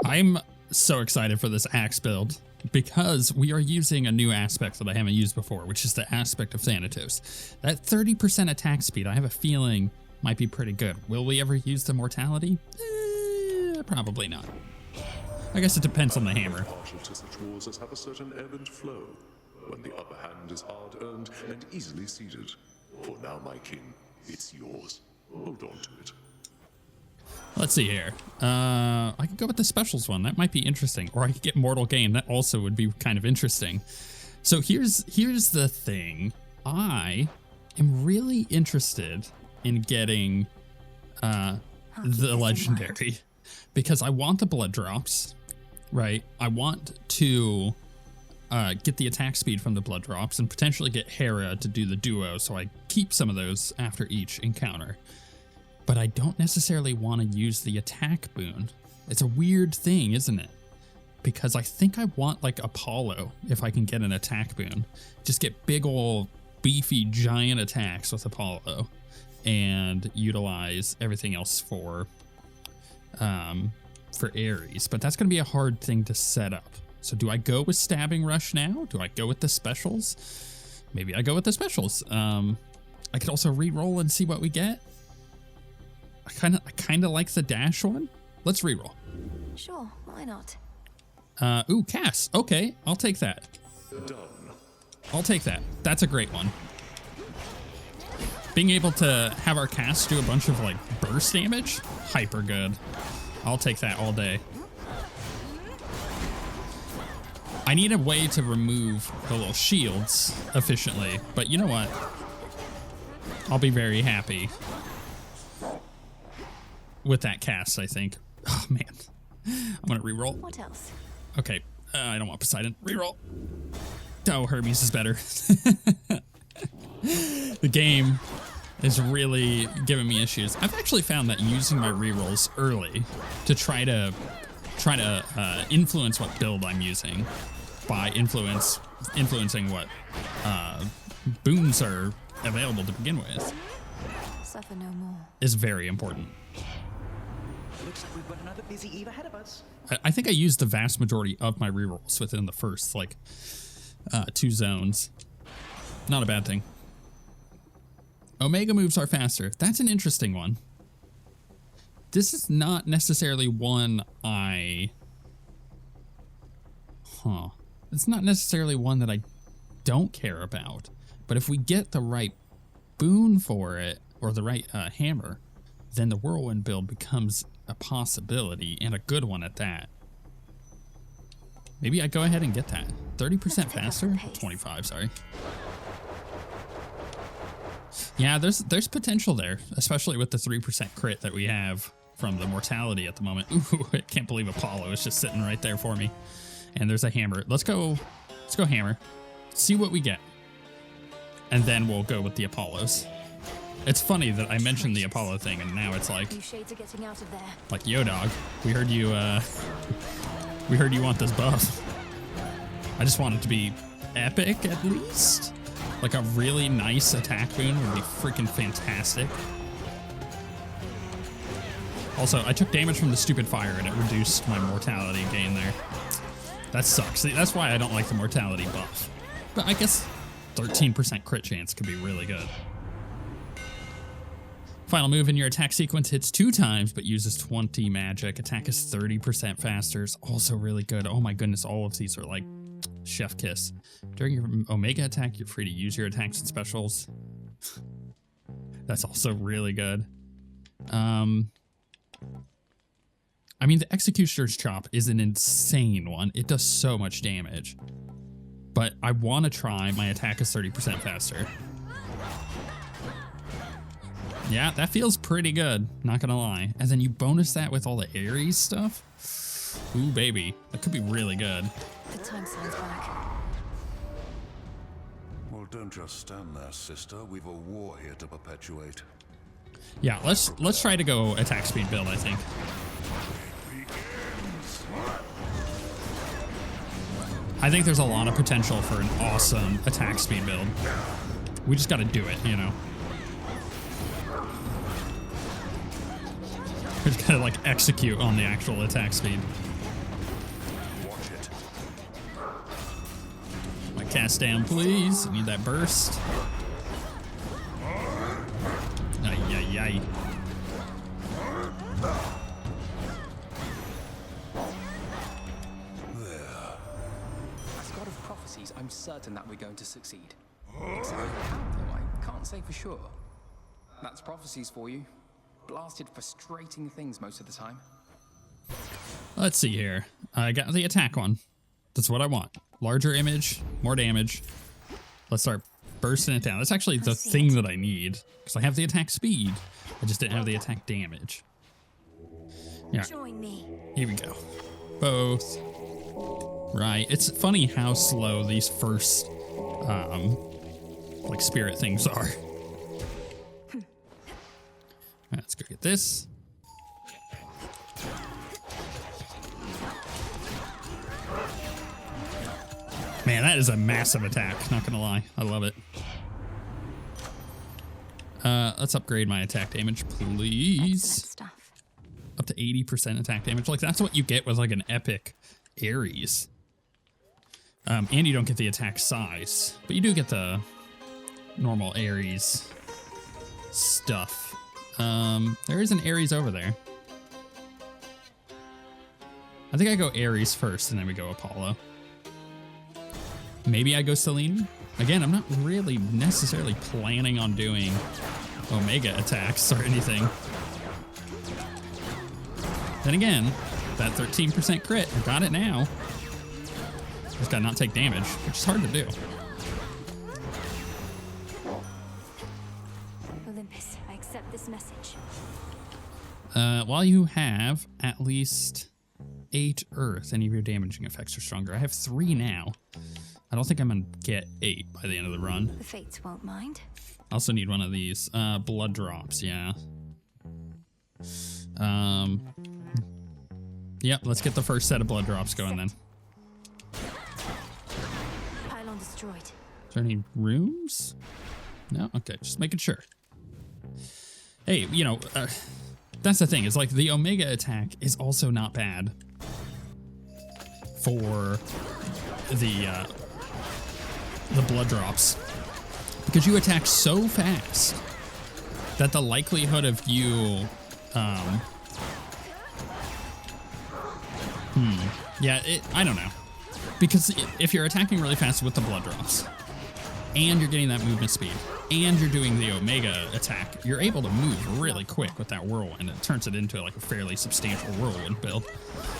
I'm so excited for this axe build because we are using a new aspect that I haven't used before, which is the aspect of Thanatos. That 30% attack speed, I have a feeling might be pretty good. Will we ever use the mortality? Probably not. I guess it depends on the hammer. Partial to such wars as have a certain ebb and flow, when the upper hand is hard-earned and easily ceded. For now, my king, it's yours. Hold on to it. Let's see here. I could go with the specials one. That might be interesting. Or I could get Mortal Game. That also would be kind of interesting. So here's the thing. I am really interested in getting the legendary because I want the blood drops, right? I want to get the attack speed from the blood drops and potentially get Hera to do the duo, so I keep some of those after each encounter. But I don't necessarily want to use the attack boon. It's a weird thing, isn't it? Because I think I want like Apollo if I can get an attack boon. Just get big ol' beefy giant attacks with Apollo and utilize everything else for Ares. But that's going to be a hard thing to set up. So do I go with Stabbing Rush now? Do I go with the specials? Maybe I go with the specials. I could also re-roll and see what we get. I kind of like the dash one. Let's reroll. Sure, why not? Ooh, Cass. Okay, I'll take that. Done. I'll take that. That's a great one. Being able to have our Cass do a bunch of like burst damage, hyper good. I'll take that all day. I need a way to remove the little shields efficiently, but you know what? I'll be very happy with that cast, I think. Oh, man. I'm going to reroll. What else? Okay. I don't want Poseidon. Reroll. Oh, Hermes is better. The game is really giving me issues. I've actually found that using my rerolls early to try to influence what build I'm using by influencing what boons are available to begin with Suffer no more. is very important. Looks like we've got another busy eve ahead of us. I think I used the vast majority of my rerolls within the first, like, 2 zones. Not a bad thing. Omega moves are faster. That's an interesting one. This is not necessarily one It's not necessarily one that I don't care about. But if we get the right boon for it, or the right hammer, then the whirlwind build becomes a possibility, and a good one at that. Maybe I go ahead and get that. 30% faster? 25, sorry. Yeah, there's potential there, especially with the 3% crit that we have from the mortality at the moment. Ooh, I can't believe Apollo is just sitting right there for me. And there's a hammer. Let's go hammer. See what we get. And then we'll go with the Apollos. It's funny that I mentioned the Apollo thing, and now it's like, You shades are getting out of there. like, yo, dog, we heard you want this buff. I just want it to be epic, at least. Like, a really nice attack boon would be freaking fantastic. Also, I took damage from the stupid fire, and it reduced my mortality gain there. That sucks. See, that's why I don't like the mortality buff. But I guess 13% crit chance could be really good. Final move in your attack sequence hits 2 times, but uses 20 magic. Attack is 30% faster. It's also really good. Oh my goodness, all of these are like chef kiss. During your Omega attack, you're free to use your attacks and specials. That's also really good. I mean, the Executioner's Chop is an insane one. It does so much damage. But I want to try my attack is 30% faster. Yeah, that feels pretty good, not gonna lie. And then you bonus that with all the Ares stuff. Ooh, baby, that could be really good. The time sign's back. Well, don't just stand there, sister. We've a war here to perpetuate. Yeah, let's try to go attack speed build, I think. I think there's a lot of potential for an awesome attack speed build. We just gotta do it, you know. We just gotta like execute on the actual attack speed. Watch it. My cast down, please. I need that burst. Ay, ay, ay. As god of prophecies, I'm certain that we're going to succeed. Except how, though, I can't say for sure. That's prophecies for you. Blasted, frustrating things most of the time. Let's see here. I got the attack one. That's what I want. Larger image, more damage. Let's start bursting it down. That's actually the thing that I need, because I have the attack speed. I just didn't have the attack damage. Yeah. Join me. Here we go. Both. Right. It's funny how slow these first, like spirit things are. Let's go get this. Man, that is a massive attack. Not gonna lie. I love it. Let's upgrade my attack damage, please. Excellent stuff. Up to 80% attack damage. Like, that's what you get with like an epic Ares. And you don't get the attack size, but you do get the normal Ares stuff. There is an Ares over there. I think I go Ares first and then we go Apollo. Maybe I go Selene. Again, I'm not really necessarily planning on doing Omega attacks or anything. Then again, that 13% crit, I got it now. Just gotta not take damage, which is hard to do. Olympus, I accept this message. While you have at least 8 Earth, any of your damaging effects are stronger. I have 3 now. I don't think I'm gonna get 8 by the end of the run. The Fates won't mind. I also need one of these. Blood drops, yeah. Yep, let's get the first set of blood drops going then. Pylon destroyed. Is there any rooms? No? Okay, just making sure. Hey, you know, that's the thing, is like the Omega attack is also not bad for the blood drops, because you attack so fast that the likelihood of you, I don't know, because if you're attacking really fast with the blood drops, and you're getting that movement speed, and you're doing the Omega attack, you're able to move really quick with that whirlwind. It turns it into like a fairly substantial whirlwind build.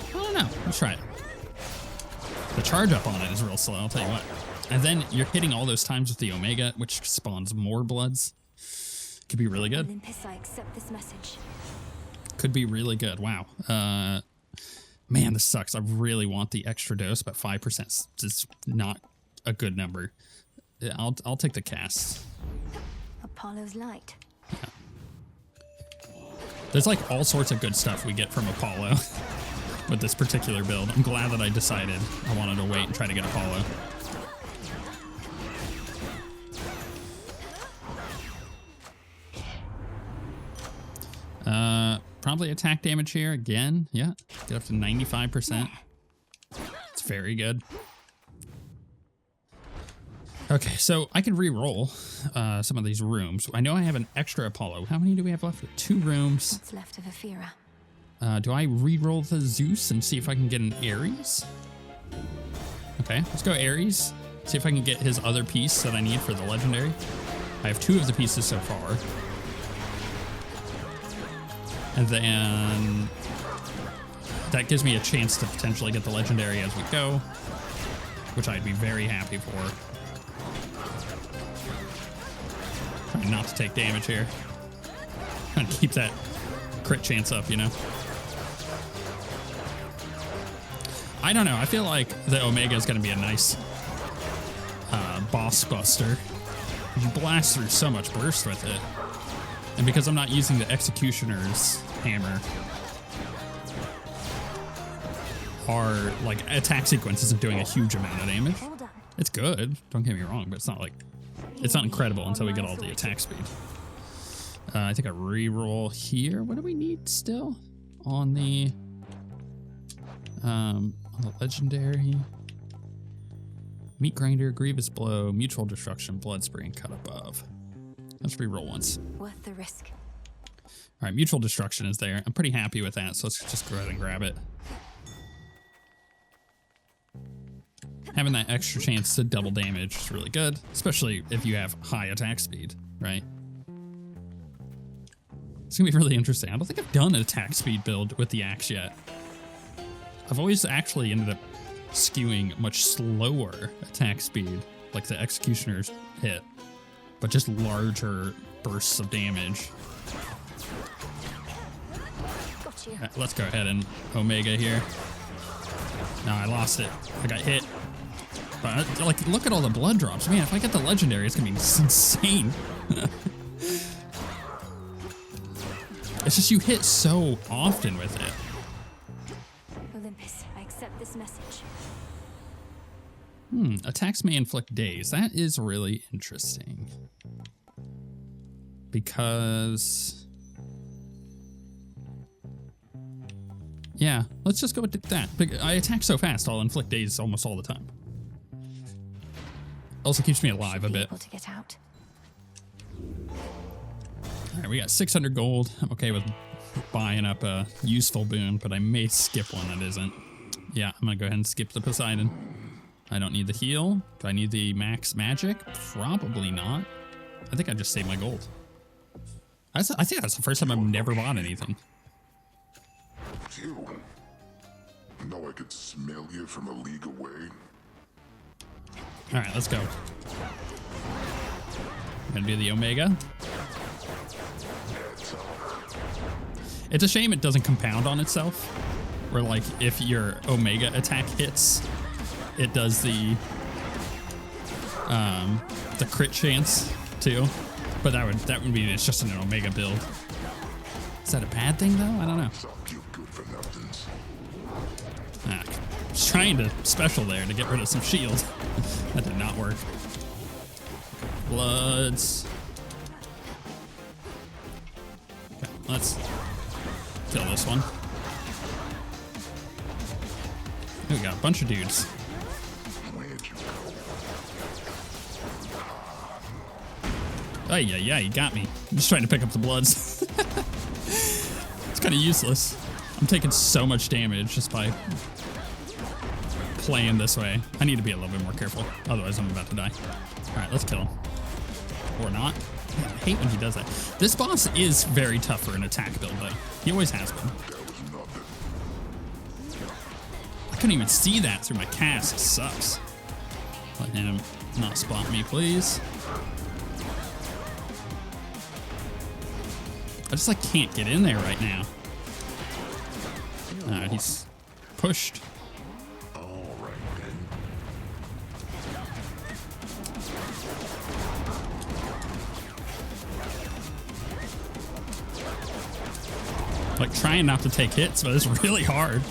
I don't know. Let's try it. The charge up on it is real slow, I'll tell you what. And then you're hitting all those times with the Omega, which spawns more bloods. Could be really good. Olympus, I accept this message. Could be really good. Wow. Man, this sucks. I really want the extra dose, but 5% is not a good number. I'll take the cast. Apollo's light. There's like all sorts of good stuff we get from Apollo with this particular build. I'm glad that I decided I wanted to wait and try to get Apollo. Probably attack damage here again. Yeah, get up to 95%. It's very good. Okay, so I can re-roll some of these rooms. I know I have an extra Apollo. How many do we have left? 2 rooms. What's left of Ephira? Do I re-roll the Zeus and see if I can get an Ares? Okay, let's go Ares. See if I can get his other piece that I need for the legendary. I have 2 of the pieces so far. And then that gives me a chance to potentially get the legendary as we go, which I'd be very happy for. Trying not to take damage here. Trying to keep that crit chance up, you know? I don't know. I feel like the Omega is going to be a nice boss buster. You blast through so much burst with it. And because I'm not using the Executioner's hammer, our like attack sequence isn't doing a huge amount of damage. Hold on. It's good, don't get me wrong, but it's not like, it's not incredible until we get all the attack speed. I think I re-roll here. What do we need still? on the legendary. Meat grinder, grievous blow, mutual destruction, blood spray, and cut above. Let's reroll once. Worth the risk. All right, mutual destruction is there. I'm pretty happy with that, so let's just go ahead and grab it. Having that extra chance to double damage is really good, especially if you have high attack speed, right? It's gonna be really interesting. I don't think I've done an attack speed build with the axe yet. I've always actually ended up skewing much slower attack speed, like the executioner's hit, but just larger bursts of damage. Got you. All right, let's go ahead and Omega here. No, I lost it. I got hit. But like, look at all the blood drops. Man, if I get the legendary, it's gonna be insane. It's just you hit so often with it. Olympus, I accept this message. Attacks may inflict daze. That is really interesting. Because... yeah, let's just go with that. I attack so fast, I'll inflict daze almost all the time. Also keeps me alive a bit. Able to get out. All right, we got 600 gold. I'm okay with buying up a useful boon, but I may skip one that isn't. Yeah, I'm gonna go ahead and skip the Poseidon. I don't need the heal. Do I need the max magic? Probably not. I think I just saved my gold. I think that's the first time I've never bought anything. You know I could smell you from a league away. All right, let's go. I'm gonna do the Omega. It's a shame it doesn't compound on itself. Where like if your Omega attack hits, it does the crit chance too. But that would mean it's just an Omega build. Is that a bad thing though? I don't know. Ah, I was trying to special there to get rid of some shield. That did not work. Bloods. Okay, let's kill this one. We got a bunch of dudes. Oh yeah, you got me. I'm just trying to pick up the bloods. It's kind of useless. I'm taking so much damage just by playing this way. I need to be a little bit more careful, otherwise I'm about to die. All right, let's kill him. Or not. Man, I hate when he does that. This boss is very tough for an attack build, though. He always has been. I couldn't even see that through my cast. It sucks. Let him not spot me, please. I just like can't get in there right now. Alright, he's pushed. Like trying not to take hits, but it's really hard.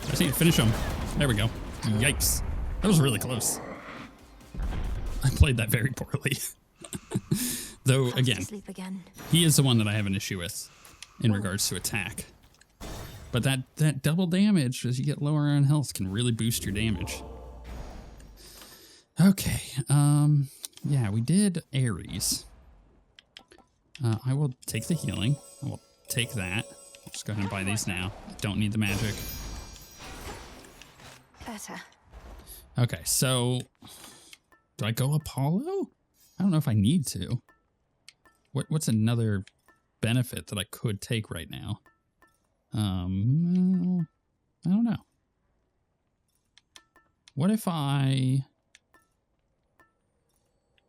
I just need to finish him. There we go. Yikes. That was really close. I played that very poorly. Though, again, he is the one that I have an issue with in regards to attack. But that double damage as you get lower on health can really boost your damage. Okay. Yeah, we did Ares. I will take the healing. I will take that. I'll just go ahead and buy these now. I don't need the magic. Better. Okay, so do I go Apollo? I don't know if I need to. What's another benefit that I could take right now? I don't know. What if I...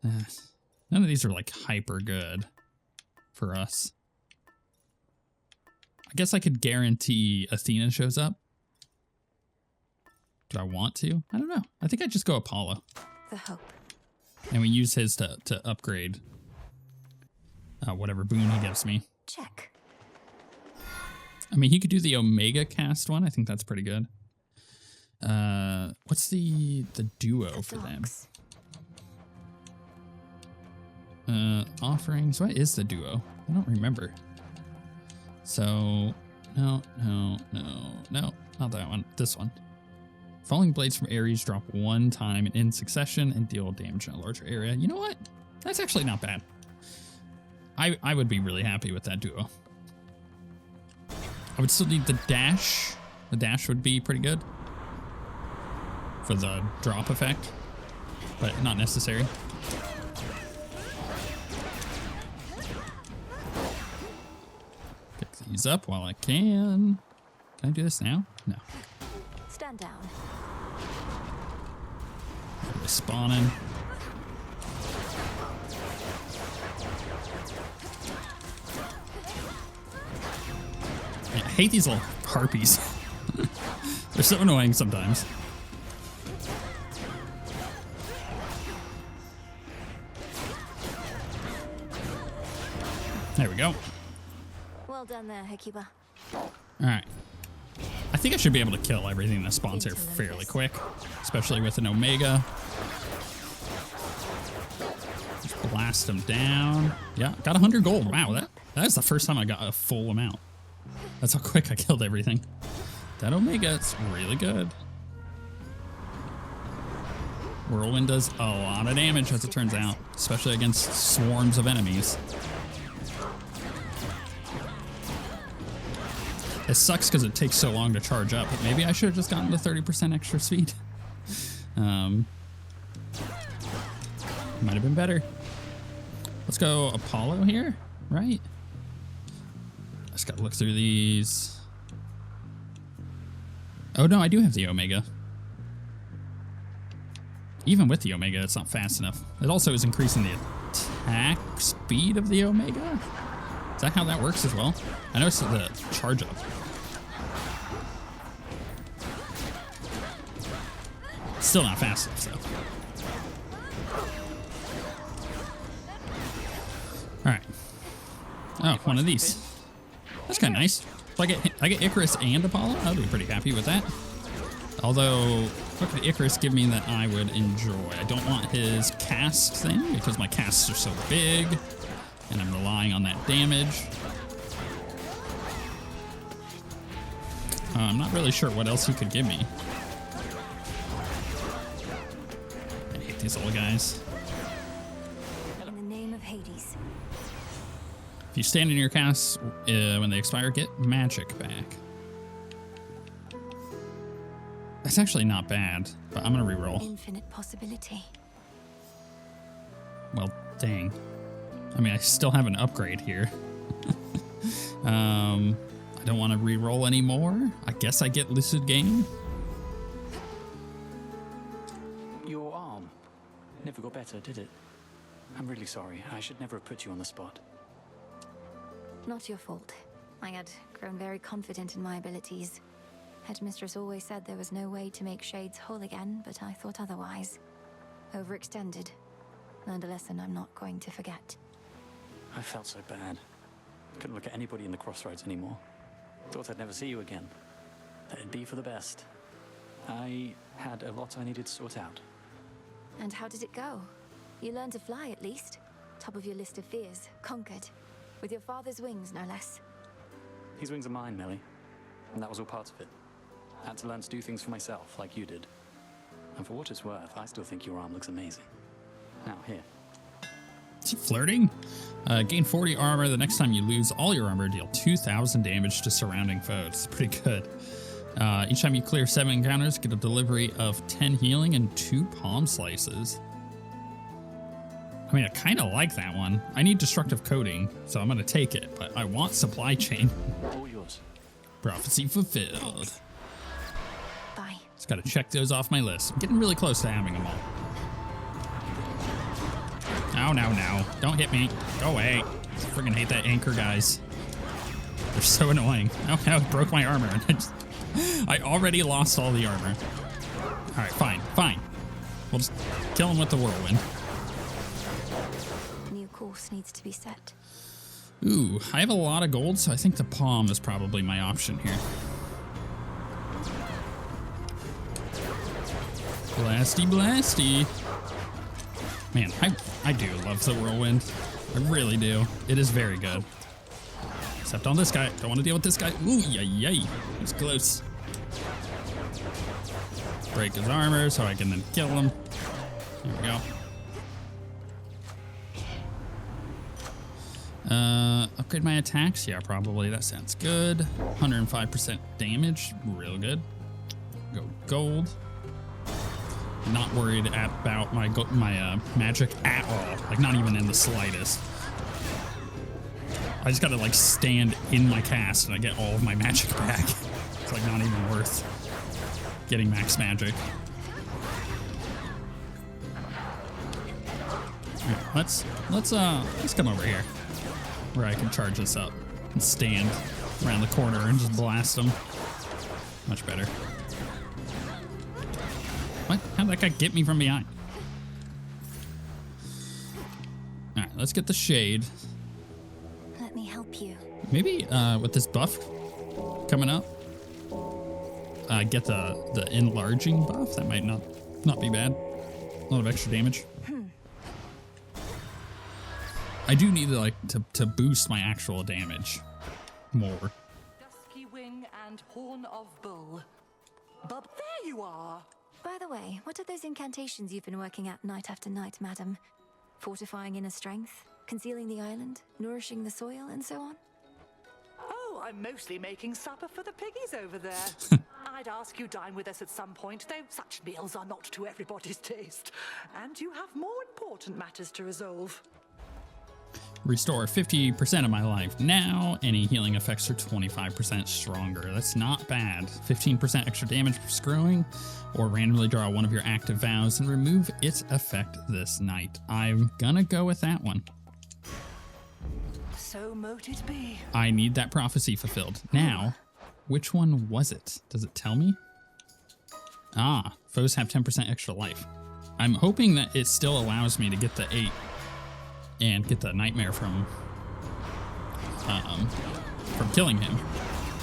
none of these are like hyper good for us. I guess I could guarantee Athena shows up. Do I want to? I don't know. I think I'd just go Apollo. The hope. And we use his to upgrade whatever boon he gives me. Check. I mean, he could do the Omega cast one. I think that's pretty good. What's the duo for them? Offerings. What is the duo? I don't remember. So, no, not that one. This one. Falling blades from Ares drop one time in succession and deal damage in a larger area. You know what? That's actually not bad. I would be really happy with that duo. I would still need the dash. The dash would be pretty good for the drop effect, but not necessary. Pick these up while I can. Can I do this now? No. Stand down. Spawning. I hate these little harpies. They're so annoying sometimes. There we go. Well done there, Hekiba. Alright. I think I should be able to kill everything that spawns here fairly quick, especially with an Omega. Just blast them down. Yeah, got 100 gold. Wow, that is the first time I got a full amount. That's how quick I killed everything. That Omega is really good. Whirlwind does a lot of damage, as it turns out, especially against swarms of enemies. It sucks because it takes so long to charge up, but maybe I should have just gotten the 30% extra speed. Might have been better. Let's go Apollo here, right? Just gotta look through these. Oh no, I do have the Omega. Even with the Omega, it's not fast enough. It also is increasing the attack speed of the Omega. Is that how that works as well? I noticed the charge up. Still not fast enough, though. Alright. Oh, one of these. That's kind of nice. So I get Icarus and Apollo. I'll be pretty happy with that. Although, what could Icarus give me that I would enjoy? I don't want his cast thing because my casts are so big, and I'm relying on that damage. I'm not really sure what else he could give me. I hate these little guys. In the name of Hades. If you stand in your casts when they expire, get magic back. That's actually not bad, but I'm gonna reroll. Infinite possibility. Well, dang. I mean, I still have an upgrade here. I don't want to reroll anymore. I guess I get Lucid Game. Your arm never got better, did it? I'm really sorry. I should never have put you on the spot. Not your fault. I had grown very confident in my abilities. Headmistress always said there was no way to make Shades whole again, but I thought otherwise. Overextended. Learned a lesson I'm not going to forget. I felt so bad. Couldn't look at anybody in the crossroads anymore. Thought I'd never see you again. That it'd be for the best. I had a lot I needed to sort out. And how did it go? You learned to fly at least. Top of your list of fears. Conquered. With your father's wings, no less. These wings are mine, Millie. And that was all part of it. I had to learn to do things for myself, like you did. And for what it's worth, I still think your arm looks amazing. Now, here. Is he flirting? Gain 40 armor. The next time you lose all your armor, deal 2,000 damage to surrounding foes. It's pretty good. Each time you clear 7 encounters, get a delivery of 10 healing and 2 palm slices. I mean, I kind of like that one. I need destructive coating, so I'm going to take it, but I want supply chain. All yours. Prophecy fulfilled. Bye. Just got to check those off my list. I'm getting really close to having them all. No. Don't hit me. Go away. I freaking hate that anchor guys. They're so annoying. Oh, it broke my armor. I already lost all the armor. All right, fine. We'll just kill him with the whirlwind. New course needs to be set. Ooh, I have a lot of gold, so I think the palm is probably my option here. Blasty. Man, I do love the whirlwind. I really do. It is very good. Except on this guy. Don't want to deal with this guy. Ooh, yay. He's close. Break his armor so I can then kill him. There we go. Upgrade my attacks? Yeah, probably. That sounds good. 105% damage. Real good. Go gold. Not worried about my magic at all. Like, not even in the slightest. I just gotta, like, stand in my cast and I get all of my magic back. It's, like, not even worth getting max magic. Right, let's come over here where I can charge this up and stand around the corner and just blast them. Much better. What? How'd that guy get me from behind? Alright, let's get the shade. Let me help you. Maybe with this buff coming up, get the enlarging buff. That might not be bad. A lot of extra damage. I do need to boost my actual damage more. Dusky wing and horn of bull. But there you are. By the way, what are those incantations you've been working at night after night, madam? Fortifying inner strength, concealing the island, nourishing the soil, and so on? Oh, I'm mostly making supper for the piggies over there. I'd ask you dine with us at some point, though such meals are not to everybody's taste. And you have more important matters to resolve. Restore 50% of my life now. Any healing effects are 25% stronger. That's not bad. 15% extra damage for screwing, or randomly draw one of your active vows and remove its effect this night. I'm gonna go with that one. So mote it be. I need that prophecy fulfilled. Now, which one was it? Does it tell me? Ah, foes have 10% extra life. I'm hoping that it still allows me to get the 8 and get the nightmare from killing him.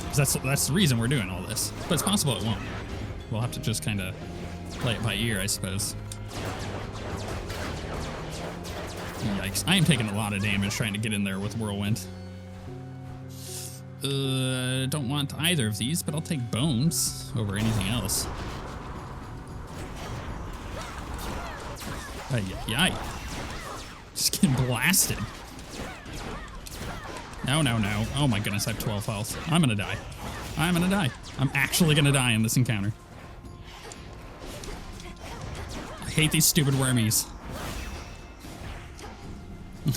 Because that's the reason we're doing all this. But it's possible it won't. We'll have to just kind of play it by ear, I suppose. Yikes. I am taking a lot of damage trying to get in there with Whirlwind. Don't want either of these, but I'll take bones over anything else. Yay. Just getting blasted. No. Oh my goodness, I have 12 health. I'm gonna die. I'm actually gonna die in this encounter. I hate these stupid wormies.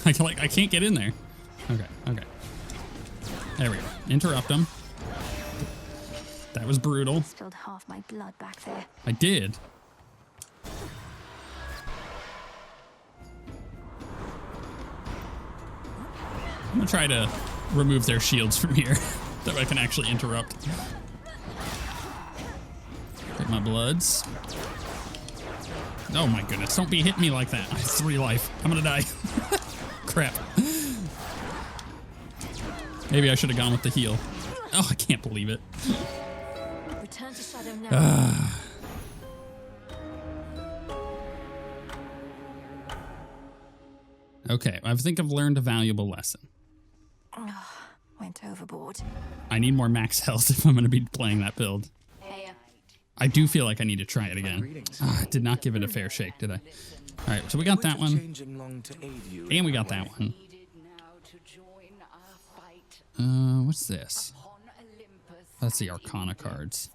I can't get in there. Okay. There we go. Interrupt them. That was brutal. Spilled half my blood back there. I did. I'm gonna try to remove their shields from here, that I can actually interrupt. Get my bloods. Oh my goodness, don't be hitting me like that. I have 3 life. I'm gonna die. Crap. Maybe I should have gone with the heal. Oh, I can't believe it. Return to shadow now. Okay, I think I've learned a valuable lesson. Went overboard. I need more max health if I'm going to be playing that build. I do feel like I need to try it again. I did not give it a fair shake, did I? All right, so we got that one. And we got that one. What's this? That's the Arcana cards.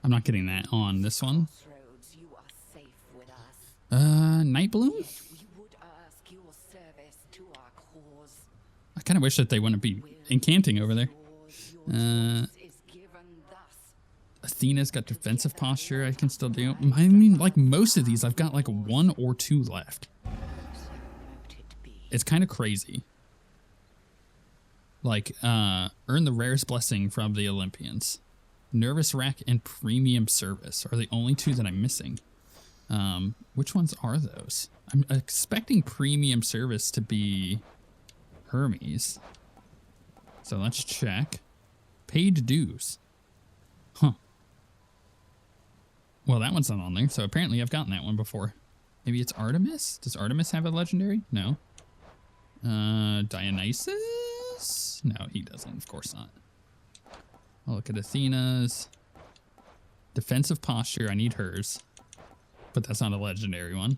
I'm not getting that on this one. Night Bloom? I kind of wish that they wouldn't be incanting over there. Athena's got defensive posture I can still do. I mean, like most of these, I've got like 1 or 2 left. It's kind of crazy. Like, earn the rarest blessing from the Olympians. Nervous Wreck and Premium Service are the only 2 that I'm missing. Which ones are those? I'm expecting Premium Service to be Hermes. So let's check. Paid dues. Huh. Well, that one's not on there, so apparently I've gotten that one before. Maybe it's Artemis? Does Artemis have a legendary? No. Dionysus? No, he doesn't. Of course not. I'll look at Athena's. Defensive posture. I need hers. But that's not a legendary one.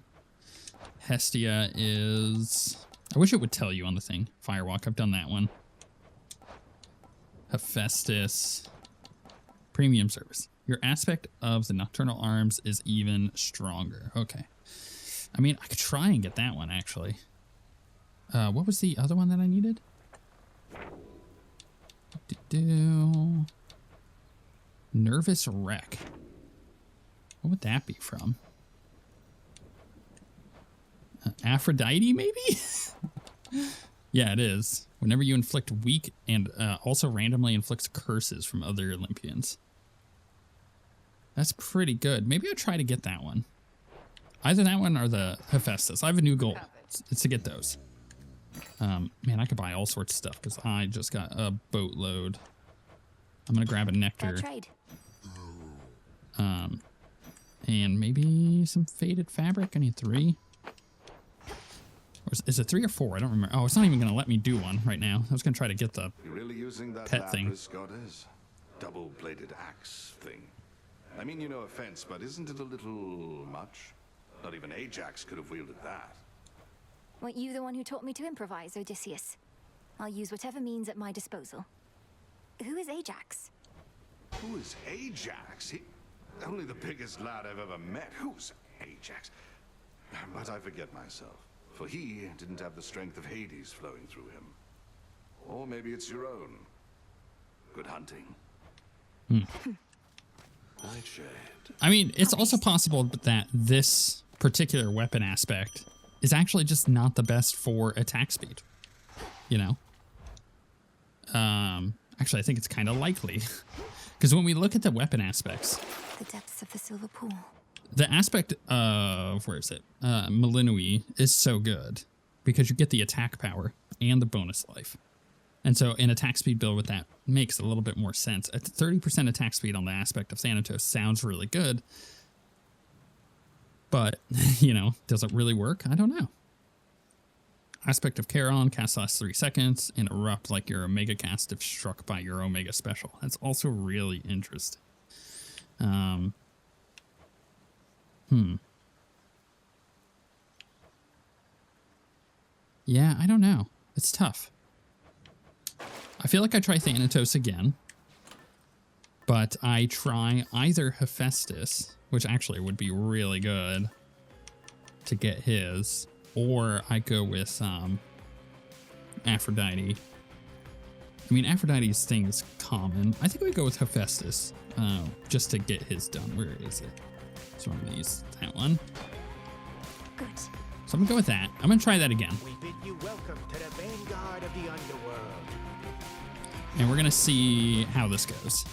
Hestia is... I wish it would tell you on the thing. Firewalk. I've done that one. Hephaestus. Premium service. Your aspect of the nocturnal arms is even stronger. Okay. I mean, I could try and get that one, actually. What was the other one that I needed? Nervous wreck. What would that be from? Aphrodite, maybe? Yeah, it is. Whenever you inflict weak and also randomly inflicts curses from other Olympians. That's pretty good. Maybe I'll try to get that one. Either that one or the Hephaestus. I have a new goal. It's to get those. Man, I could buy all sorts of stuff because I just got a boatload. I'm going to grab a nectar. Trade. And maybe some faded fabric. I need 3. Or is it 3 or 4? I don't remember. Oh, it's not even going to let me do one right now. I was going to try to get the You're really using that pet thing. lapis goddess? Double-bladed axe thing. I mean, you no offense, but isn't it a little much? Not even Ajax could have wielded that. Weren't you the one who taught me to improvise, Odysseus? I'll use whatever means at my disposal. Who is Ajax? Who is Ajax? Only the biggest lad I've ever met. Who's Ajax? But I forget myself. For he didn't have the strength of Hades flowing through him. Or maybe it's your own. Good hunting. Nightshade. I mean, it's also possible that this particular weapon aspect is actually just not the best for attack speed. You know? Actually, I think it's kind of likely. Because when we look at the weapon aspects... The depths of the silver pool. The aspect of... Where is it? Malinui is so good. Because you get the attack power and the bonus life. And so an attack speed build with that makes a little bit more sense. At 30% attack speed on the aspect of Thanatos sounds really good. But, you know, does it really work? I don't know. Aspect of Charon, cast lasts 3 seconds, and erupt like your Omega cast if struck by your Omega special. That's also really interesting. Yeah, I don't know. It's tough. I feel like I try Thanatos again. But I try either Hephaestus, which actually would be really good to get his, or I go with Aphrodite. I mean, Aphrodite's thing is common. I think we go with Hephaestus just to get his done. Where is it? So I'm going to use that one. Good. So I'm going to go with that. I'm going to try that again. We bid you welcome to the vanguard of the underworld. And we're going to see how this goes.